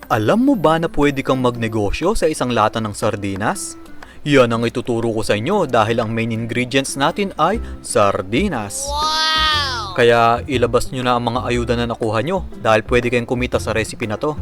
Alam mo ba na pwede kang magnegosyo sa isang lata ng sardinas? Yan ang ituturo ko sa inyo dahil ang main ingredients natin ay sardinas. Wow! Kaya ilabas nyo na ang mga ayuda na nakuha nyo dahil pwede kayong kumita sa recipe na to.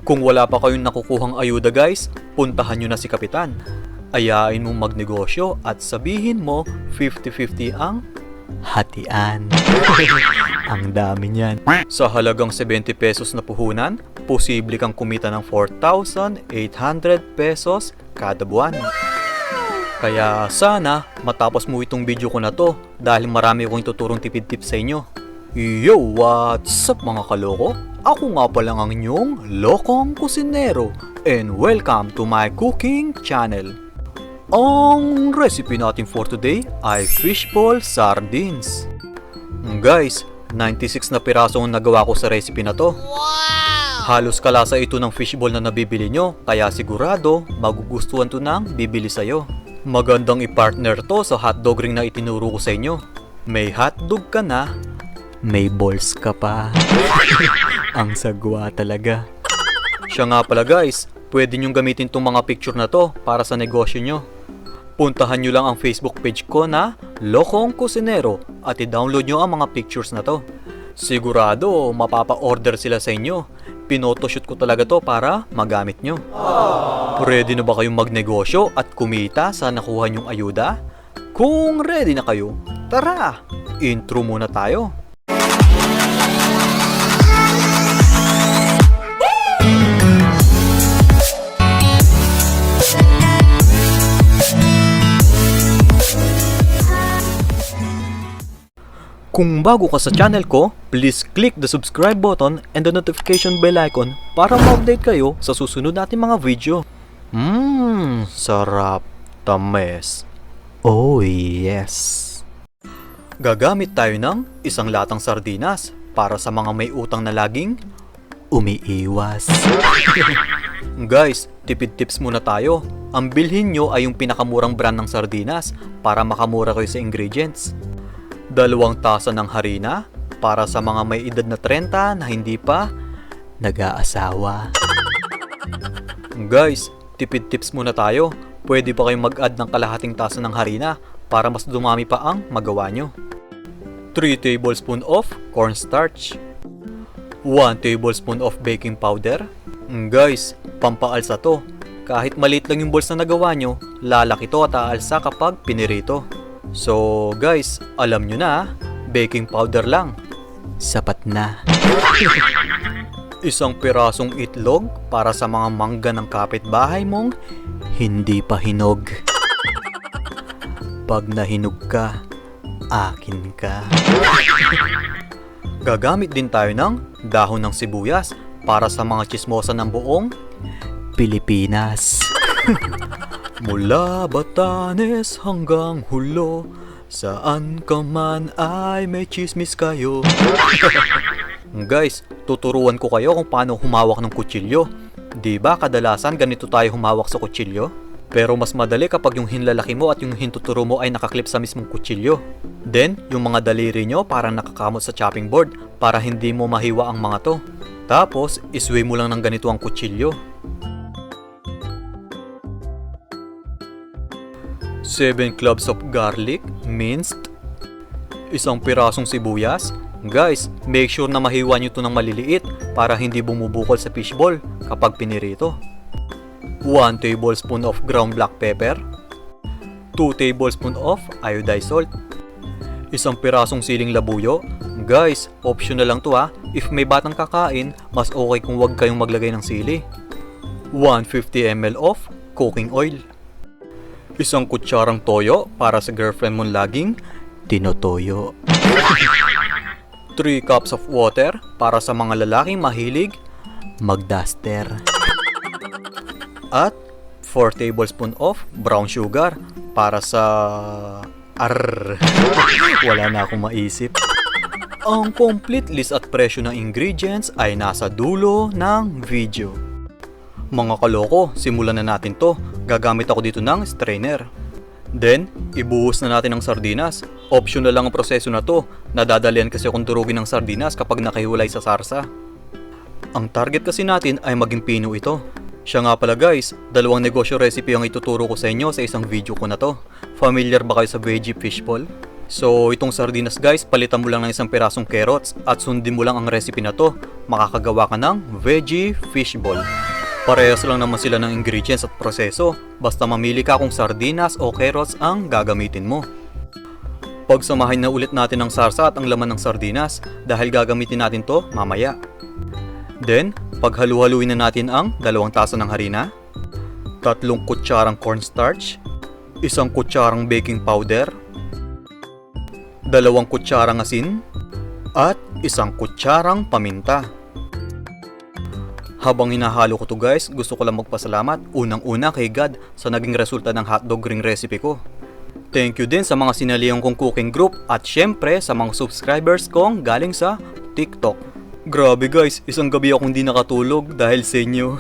Kung wala pa kayong nakukuhang ayuda guys, puntahan nyo na si Kapitan. Ayain mong magnegosyo at sabihin mo 50-50 ang hatian. Ang dami niyan. Sa halagang 70 pesos na puhunan, posible kang kumita ng 4,800 pesos kada buwan. Kaya sana matapos mo itong video ko na to dahil marami akong ituturong tipid tips sa inyo. Yo, what's up mga kaloko? Ako nga pala ang inyong lokong kusinero and welcome to my cooking channel. Ang recipe natin for today ay Fishball Sardines. Guys, 96 na piraso ang nagawa ko sa recipe na to. Wow! Halos kalasa ito ng fishball na nabibili nyo, kaya sigurado magugustuhan to ng bibili sa'yo. Magandang i-partner to sa hotdog ring na itinuro ko sa inyo. May hotdog ka na, may balls ka pa. Ang sagwa talaga. Siya nga pala guys, pwede nyong gamitin tong mga picture na to para sa negosyo nyo. Puntahan nyo lang ang Facebook page ko na Lokong Kusinero at i-download nyo ang mga pictures na to. Sigurado mapapa-order sila sa inyo. Pinotoshoot ko talaga to para magamit nyo. Ready na ba kayong magnegosyo at kumita sa nakuha nyong ayuda? Kung ready na kayo, tara! Intro muna tayo. Kung bago ka sa channel ko, please click the subscribe button and the notification bell icon para ma-update kayo sa susunod nating mga video. Sarap, tamis. Oh yes. Gagamit tayo ng isang latang sardinas para sa mga may utang na laging umiiwas. Guys, tipid tips muna tayo. Ang bilhin nyo ay yung pinakamurang brand ng sardinas para makamura kayo sa ingredients. 2 tasa ng harina para sa mga may edad na 30 na hindi pa nag-aasawa. Guys, tipid tips muna tayo. Pwede pa kayong mag-add ng kalahating tasa ng harina para mas dumami pa ang magawa nyo. 3 tablespoon of corn starch. 1 tablespoon of baking powder. Guys, pampaalsa to. Kahit maliit lang yung balls na nagawa nyo, lalaki to at aalsa kapag pinirito. So guys, alam nyo na, baking powder lang. Sapat na. Isang pirasong itlog para sa mga mangga ng kapitbahay mong hindi pa hinog. Pag nahinog ka, akin ka. Gagamit din tayo ng dahon ng sibuyas para sa mga tsismosa ng buong Pilipinas. Mula Batanes hanggang Hulo, saan ka man ay may chismis kayo. Guys, tuturuan ko kayo kung paano humawak ng kutsilyo. Diba kadalasan ganito tayo humawak sa kutsilyo? Pero mas madali kapag yung hinlalaki mo at yung hintuturo mo ay nakaklip sa mismong kutsilyo. Then, yung mga daliri nyo parang nakakamot sa chopping board para hindi mo mahiwa ang mga to. Tapos, isway mo lang ng ganito ang kutsilyo. 7 cloves of garlic, minced. Isang pirasong sibuyas. Guys, make sure na mahiwa nyo ito ng maliliit para hindi bumubukol sa fishball kapag pinirito. 1 tablespoon of ground black pepper. 2 tablespoon of iodized salt. Isang pirasong siling labuyo. Guys, optional lang to ha. If may batang kakain, mas okay kung wag kayong maglagay ng sili. 150 ml of cooking oil. Isang kutsarang toyo para sa girlfriend mong laging tinotoyo. 3 cups of water para sa mga lalaking mahilig magduster. At 4 tablespoon of brown sugar para sa wala na akong maisip. Ang complete list at presyo ng ingredients ay nasa dulo ng video. Mga kaloko, simulan na natin to. Gagamit ako dito ng strainer. Then, ibuhos na natin ang sardinas. Optional lang ang proseso na to. Nadadalian kasi akong durugin ng sardinas kapag nakahiwalay sa sarsa. Ang target kasi natin ay maging Pino ito. Siya nga pala guys, dalawang negosyo recipe ang ituturo ko sa inyo sa isang video ko na to. Familiar ba kayo sa veggie fishball? So itong sardinas guys, palitan mo lang ng isang pirasong carrots at sundin mo lang ang recipe na to. Makakagawa ka ng veggie fishball. Parehas lang naman sila ng ingredients at proseso. Basta mamili ka kung sardinas o carrots ang gagamitin mo. Pagsamahin na ulit natin ang sarsa at ang laman ng sardinas dahil gagamitin natin to mamaya. Then, paghalu-haluin na natin ang 2 tasa ng harina, 3 kutsarang corn starch, 1 kutsarang baking powder, 2 kutsarang asin, at 1 kutsarang paminta. Habang hinahalo ko to guys, gusto ko lang magpasalamat unang-una kay God sa naging resulta ng hotdog ring recipe ko. Thank you din sa mga sinalihan kong cooking group at syempre sa mga subscribers kong galing sa TikTok. Grabe guys, isang gabi akong di nakatulog dahil sa inyo.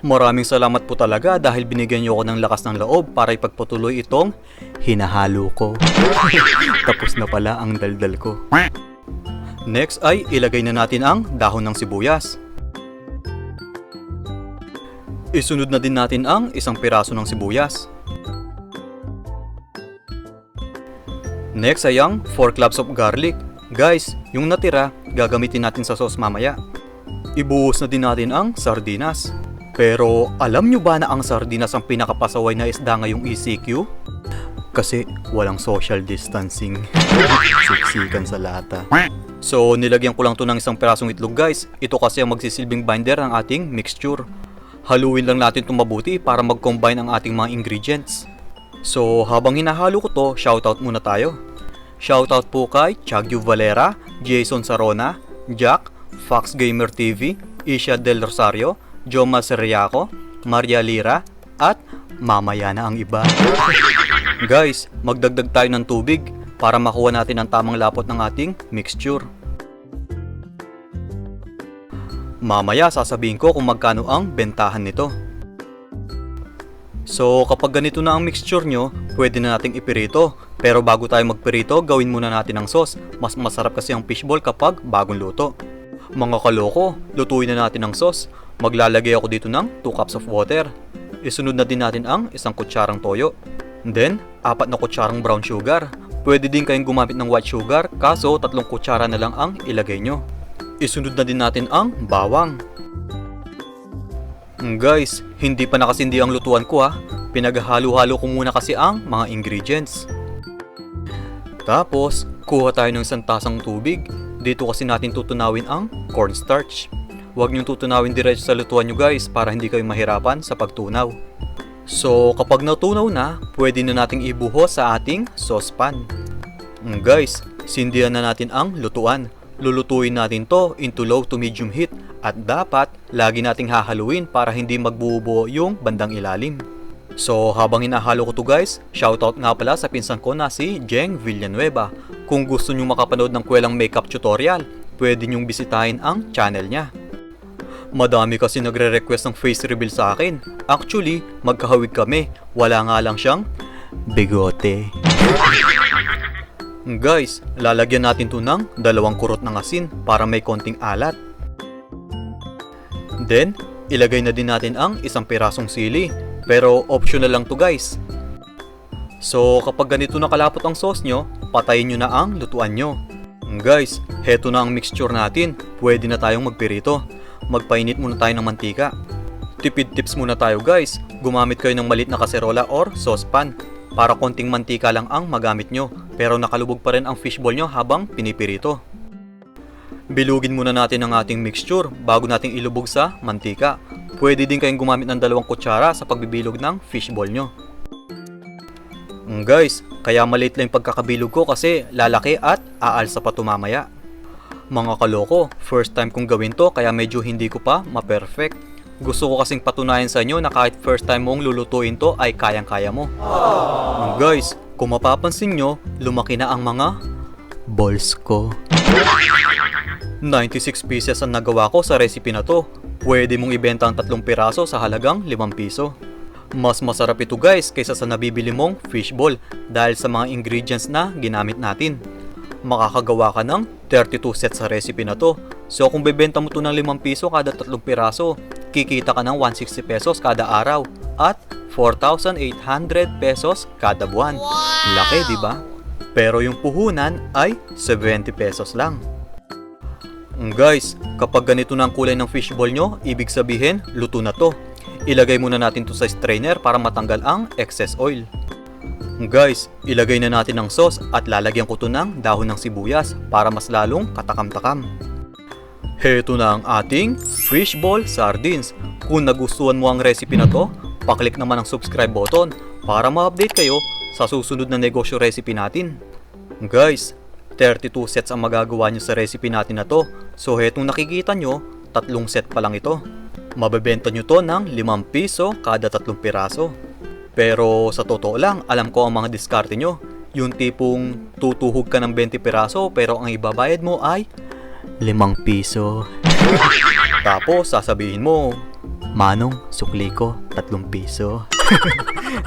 Maraming salamat po talaga dahil binigyan niyo ako ng lakas ng loob para ipagpatuloy itong hinahalo ko. Tapos na pala ang daldal ko. Next ay ilagay na natin ang dahon ng sibuyas. Isunod na din natin ang 1 piraso ng sibuyas. Next ay ang 4 cloves of garlic. Guys, yung natira, gagamitin natin sa sauce mamaya. Ibuhos na din natin ang sardinas. Pero alam nyo ba na ang sardinas ang pinakapasaway na isda ngayong ECQ? Kasi walang social distancing. Siksikan sa lata. So nilagyan ko lang to ng 1 pirasong itlog guys. Ito kasi ang magsisilbing binder ng ating mixture. Haluin lang natin itong mabuti para mag-combine ang ating mga ingredients. So habang hinahalo ko to, shoutout muna tayo. Shoutout po kay Chagyu Valera, Jason Sarona, Jack, Fox Gamer TV, Isha Del Rosario, Joma Seriaco, Maria Lira, at mamaya na ang iba. Guys, magdagdag tayo ng tubig para makuha natin ang tamang lapot ng ating mixture. Mamaya sasabihin ko kung magkano ang bentahan nito. So kapag ganito na ang mixture nyo, pwede na nating ipirito. Pero bago tayo magpirito, gawin muna natin ang sauce. Mas masarap kasi ang fishball kapag bagong luto. Mga kaloko, lutuin na natin ang sauce. Maglalagay ako dito ng 2 cups of water. Isunod na din natin ang 1 kutsarang toyo. Then, 4 na kutsarang brown sugar. Pwede din kayong gumamit ng white sugar, kaso 3 kutsara na lang ang ilagay nyo. Isunod na din natin ang bawang. Guys, hindi pa nakasindi ang lutuan ko ha. Pinaghalo-halo ko muna kasi ang mga ingredients. Tapos, kuha tayo ng 1 tasang tubig. Dito kasi natin tutunawin ang corn starch. Huwag niyong tutunawin diretso sa lutuan nyo guys para hindi kayo mahirapan sa pagtunaw. So, kapag natunaw na, pwede na nating ibuhos sa ating saucepan. Guys, sindihan na natin ang lutuan. Lulutuin natin to into low to medium heat at dapat lagi nating hahaluin para hindi magbubuo yung bandang ilalim. So habang hinahalo ko to guys, shoutout nga pala sa pinsan ko na si Jeng Villanueva. Kung gusto nyo makapanood ng kwelang makeup tutorial, pwede nyong bisitahin ang channel niya. Madami kasi nagre-request ng face reveal sa akin. Actually, magkahawig kami, wala nga lang siyang bigote. Guys, lalagyan natin to ng 2 kurot ng asin para may konting alat. Then, ilagay na din natin ang 1 pirasong sili. Pero optional lang to guys. So kapag ganito nakalapot ang sauce nyo, patayin nyo na ang lutuan nyo. Guys, heto na ang mixture natin. Pwede na tayong magpirito. Magpainit muna tayo ng mantika. Tipid tips muna tayo guys. Gumamit kayo ng maliit na kaserola or saucepan para konting mantika lang ang magamit nyo. Pero nakalubog pa rin ang fishball nyo habang pinipirito. Bilugin muna natin ang ating mixture bago nating ilubog sa mantika. Pwede din kayong gumamit ng 2 kutsara sa pagbibilog ng fishball nyo. Guys, kaya maliit lang yung pagkakabilog ko kasi lalaki at aalsa pa to mamaya. Mga kaloko, first time kong gawin to kaya medyo hindi ko pa ma-perfect. Gusto ko kasing patunayan sa inyo na kahit first time mong lulutuin to ay kayang-kaya mo. Guys, kung mapapansin nyo, lumaki na ang mga balls ko. 96 pieces ang nagawa ko sa recipe na to. Pwede mong ibenta ang 3 piraso sa halagang 5 piso. Mas masarap ito guys kaysa sa nabibili mong fishball dahil sa mga ingredients na ginamit natin. Makakagawa ka ng 32 sets sa recipe na to. So kung bebenta mo to ng 5 piso kada 3 piraso, kikita ka ng 160 pesos kada araw at 4,800 pesos kada buwan. Laki, di ba? Pero yung puhunan ay 70 pesos lang. Guys, kapag ganito na ang kulay ng fishball nyo, ibig sabihin, luto na to. Ilagay muna natin to sa strainer para matanggal ang excess oil. Guys, ilagay na natin ang sauce at lalagyan ko to ng dahon ng sibuyas para mas lalong katakam-takam. Heto na ang ating fishball sardines. Kung nagustuhan mo ang recipe na to, paklik naman ang subscribe button para ma-update kayo sa susunod na negosyo recipe natin. Guys, 32 sets ang magagawa nyo sa recipe natin na to. So hetong nakikita nyo, 3 set pa lang ito. Mabebenta nyo to ng 5 piso kada 3 piraso. Pero sa totoo lang, alam ko ang mga diskarte nyo. Yung tipong tutuhog ka ng 20 piraso pero ang ibabayad mo ay 5 piso. Tapos sasabihin mo, Manong, sukli ko 3 piso.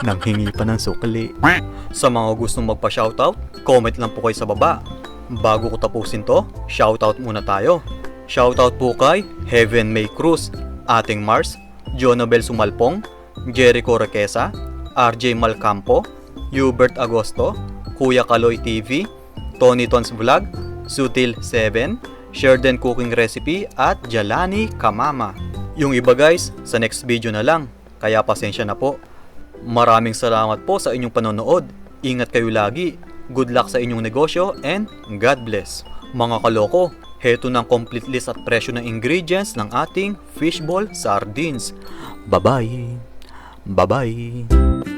Nanghingi pa ng sukli. Sa mga gustong magpa-shoutout, comment lang po kayo sa baba. Bago ko tapusin to, shoutout muna tayo. Shoutout po kay Heaven May Cruz, Ating Mars, Jonabel Sumalpong, Jericho Requesa, RJ Malcampo, Hubert Agosto, Kuya Kaloy TV, Tony Tons Vlog, Sutil 7, Sherden Cooking Recipe at Jalani Kamama. Yung iba guys, sa next video na lang, kaya pasensya na po. Maraming salamat po sa inyong panonood. Ingat kayo lagi. Good luck sa inyong negosyo and God bless. Mga kaloko, heto ng complete list at presyo ng ingredients ng ating fishball sardines. Bye-bye! Bye-bye!